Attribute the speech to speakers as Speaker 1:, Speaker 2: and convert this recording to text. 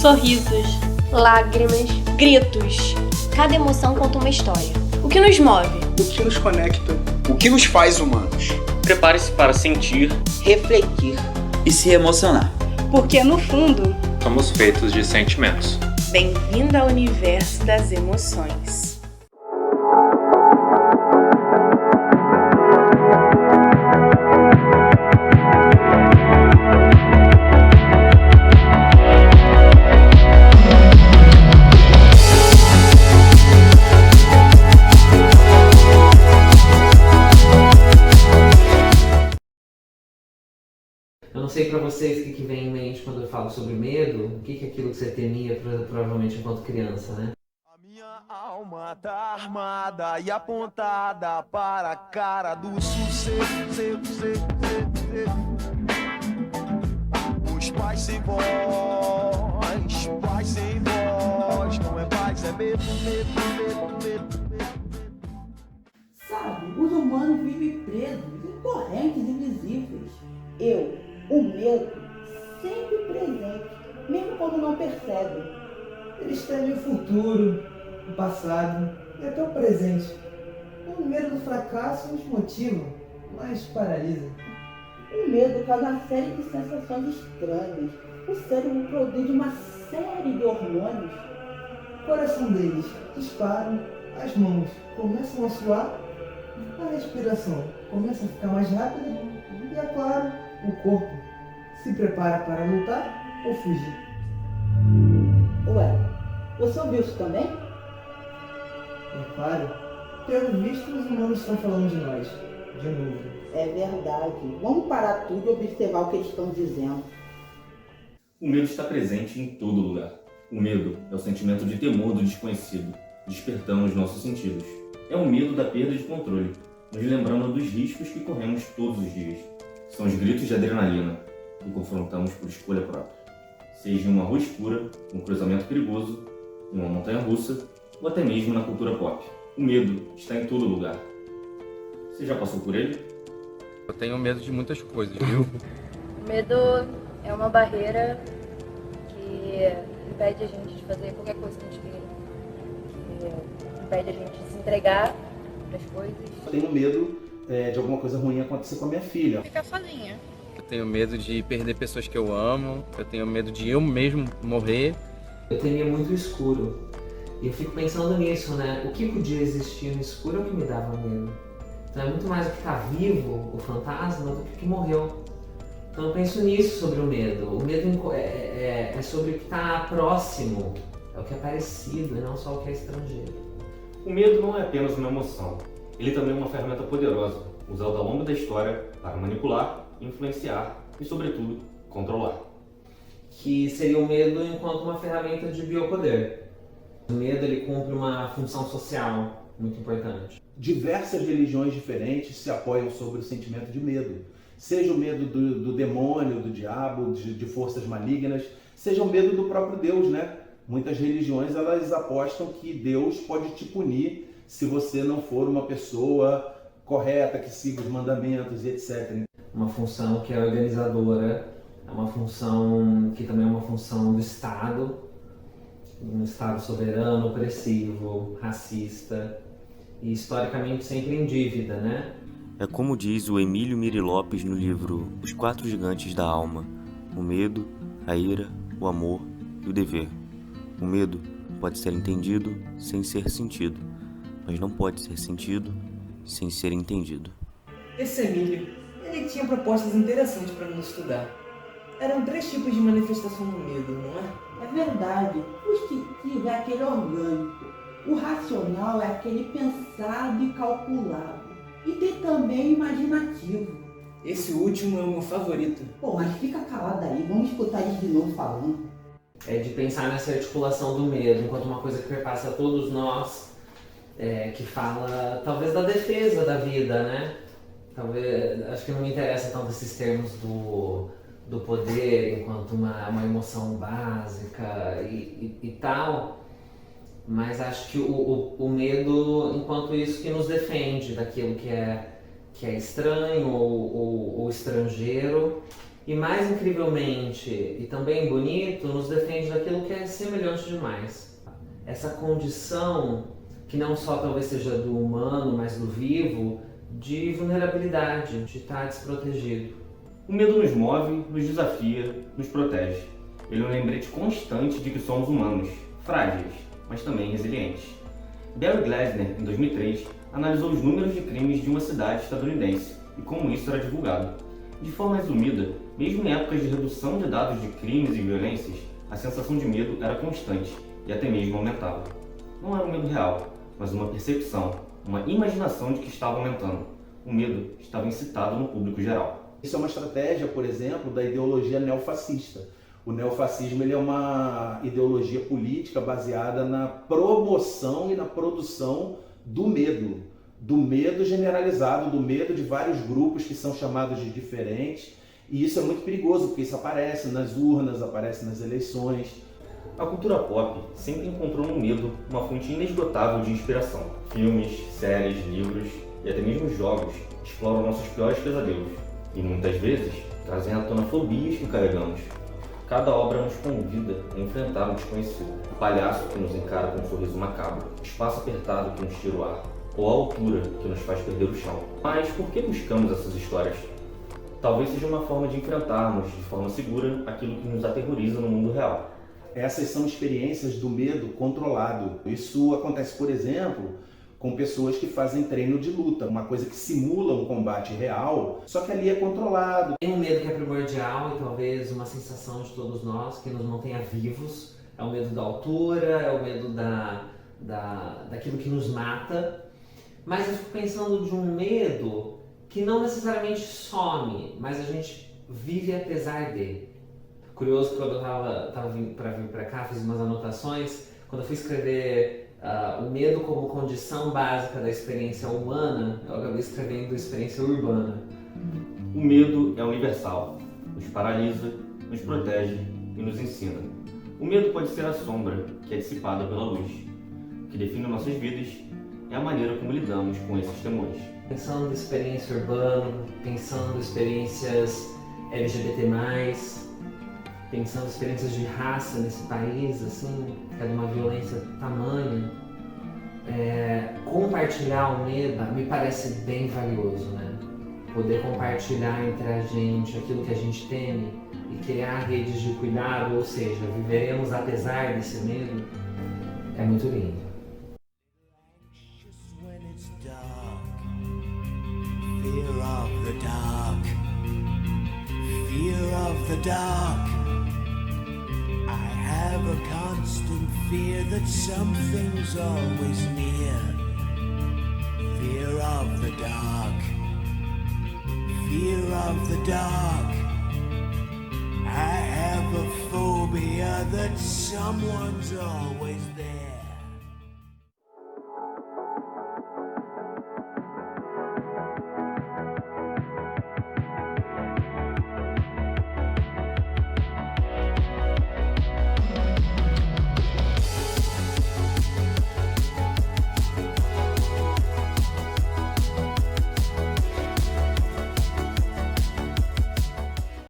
Speaker 1: sorrisos, lágrimas, gritos.
Speaker 2: Cada emoção conta uma história.
Speaker 1: O que nos move?
Speaker 3: O que nos conecta?
Speaker 4: O que nos faz humanos?
Speaker 5: Prepare-se para sentir,
Speaker 6: refletir
Speaker 7: e se emocionar.
Speaker 1: Porque, no fundo,
Speaker 5: somos feitos de sentimentos.
Speaker 8: Bem-vindo ao universo das emoções.
Speaker 9: Eu não sei pra vocês o que vem em mente quando eu falo sobre medo, o que é aquilo que você temia provavelmente enquanto criança, né?
Speaker 10: A minha alma tá armada e apontada para a cara do sucesso. Os pais sem voz, pais sem voz, não é paz, é medo.
Speaker 6: Sabe, os humanos vivem presos em correntes invisíveis. O medo, sempre presente, mesmo quando não percebem.
Speaker 11: Eles temem o futuro, o passado e até o presente. O medo do fracasso os motiva, mas paralisa.
Speaker 6: O medo causa uma série de sensações estranhas. O cérebro produz uma série de hormônios.
Speaker 11: O coração deles dispara, as mãos começam a suar, a respiração começa a ficar mais rápida e, é claro, o corpo se prepara para lutar ou fugir.
Speaker 6: Ué, você ouviu isso também?
Speaker 11: É claro. Pelo visto, os humanos estão falando de nós. De novo.
Speaker 6: É verdade. Vamos parar tudo e observar o que eles estão dizendo.
Speaker 12: O medo está presente em todo lugar. O medo é o sentimento de temor do desconhecido, despertando os nossos sentidos. É o medo da perda de controle, nos lembrando dos riscos que corremos todos os dias. São os gritos de adrenalina que confrontamos por escolha própria. Seja em uma rua escura, um cruzamento perigoso, em uma montanha russa ou até mesmo na cultura pop. O medo está em todo lugar. Você já passou por ele?
Speaker 5: Eu tenho medo de muitas coisas, viu?
Speaker 13: O medo é uma barreira que impede a gente de fazer qualquer coisa que a gente queira. Que impede a gente de se entregar para as coisas.
Speaker 14: Eu tenho medo de alguma coisa ruim acontecer com a minha filha.
Speaker 8: Ficar sozinha.
Speaker 5: Eu tenho medo de perder pessoas que eu amo. Eu tenho medo de eu mesmo morrer.
Speaker 9: Eu temia muito o escuro. E eu fico pensando nisso, né? O que podia existir no escuro é o que me dava medo. Então é muito mais o que está vivo, o fantasma, do que o que morreu. Então eu penso nisso sobre o medo. O medo é sobre o que está próximo, é o que é parecido e não só o que é estrangeiro.
Speaker 12: O medo não é apenas uma emoção. Ele também é uma ferramenta poderosa, usada ao longo da história para manipular, influenciar e, sobretudo, controlar.
Speaker 9: Que seria o medo enquanto uma ferramenta de biopoder. O medo ele cumpre uma função social muito importante.
Speaker 14: Diversas religiões diferentes se apoiam sobre o sentimento de medo. Seja o medo do demônio, do diabo, de forças malignas, seja o medo do próprio Deus, né? Muitas religiões elas apostam que Deus pode te punir se você não for uma pessoa correta, que siga os mandamentos e etc.
Speaker 9: Uma função que é organizadora, é uma função que também é uma função do Estado, um Estado soberano, opressivo, racista e historicamente sempre em dívida, né?
Speaker 15: É como diz o Emílio Miri Lopes no livro Os Quatro Gigantes da Alma: o medo, a ira, o amor e o dever. O medo pode ser entendido sem ser sentido, mas não pode ser sentido sem ser entendido.
Speaker 11: Esse Emílio, ele tinha propostas interessantes para nos estudar. Eram 3 tipos de manifestação do medo, não é?
Speaker 6: É verdade. O instintivo é aquele orgânico. O racional é aquele pensado e calculado. E tem também o imaginativo.
Speaker 11: Esse último é o meu favorito.
Speaker 6: Pô, mas fica calado aí, vamos escutar eles de novo falando.
Speaker 9: É de pensar nessa articulação do medo enquanto uma coisa que perpassa todos nós, que fala talvez da defesa da vida, né? Talvez, acho que não me interessa tanto esses termos do poder enquanto uma emoção básica e tal, mas acho que o medo enquanto isso que nos defende daquilo que é estranho ou estrangeiro, e mais incrivelmente e também bonito, nos defende daquilo que é semelhante demais. Essa condição, que não só talvez seja do humano, mas do vivo, de vulnerabilidade, de estar desprotegido.
Speaker 12: O medo nos move, nos desafia, nos protege. Ele é um lembrete constante de que somos humanos, frágeis, mas também resilientes. Barry Glasner, em 2003, analisou os números de crimes de uma cidade estadunidense e como isso era divulgado. De forma resumida, mesmo em épocas de redução de dados de crimes e violências, a sensação de medo era constante e até mesmo aumentava. Não era um medo real, mas uma percepção, uma imaginação de que estava aumentando. O medo estava incitado no público geral.
Speaker 14: Isso é uma estratégia, por exemplo, da ideologia neofascista. O neofascismo ele é uma ideologia política baseada na promoção e na produção do medo generalizado, do medo de vários grupos que são chamados de diferentes. E isso é muito perigoso, porque isso aparece nas urnas, aparece nas eleições.
Speaker 12: A cultura pop sempre encontrou no medo uma fonte inesgotável de inspiração. Filmes, séries, livros e até mesmo jogos exploram nossos piores pesadelos e muitas vezes trazem à tona fobias que carregamos. Cada obra nos convida a enfrentar um desconhecido. O palhaço que nos encara com um sorriso macabro, o espaço apertado que nos tira o ar, ou a altura que nos faz perder o chão. Mas por que buscamos essas histórias? Talvez seja uma forma de enfrentarmos de forma segura aquilo que nos aterroriza no mundo real.
Speaker 14: Essas são experiências do medo controlado. Isso acontece, por exemplo, com pessoas que fazem treino de luta, uma coisa que simula um combate real, só que ali é controlado.
Speaker 9: Tem um medo que é primordial e talvez uma sensação de todos nós que nos mantenha vivos. É o medo da altura, é o medo daquilo que nos mata. Mas eu fico pensando de um medo que não necessariamente some, mas a gente vive apesar dele. Curioso que quando eu estava vindo para cá, fiz umas anotações, quando eu fui escrever o medo como condição básica da experiência humana, eu acabei escrevendo experiência urbana.
Speaker 12: O medo é universal, nos paralisa, nos protege e nos ensina. O medo pode ser a sombra que é dissipada pela luz. O que define nossas vidas é a maneira como lidamos com esses temores.
Speaker 9: Pensando em experiência urbana, pensando em experiências LGBT+, pensando em experiências de raça nesse país, assim, que é de uma violência tamanha, compartilhar o medo me parece bem valioso, né? Poder compartilhar entre a gente aquilo que a gente teme e criar redes de cuidado, ou seja, viveremos apesar desse medo, é muito lindo.
Speaker 10: Fear of the dark, fear of the dark. I have a constant fear that something's always near. Fear of the dark, fear of the dark. I have a phobia that someone's always there.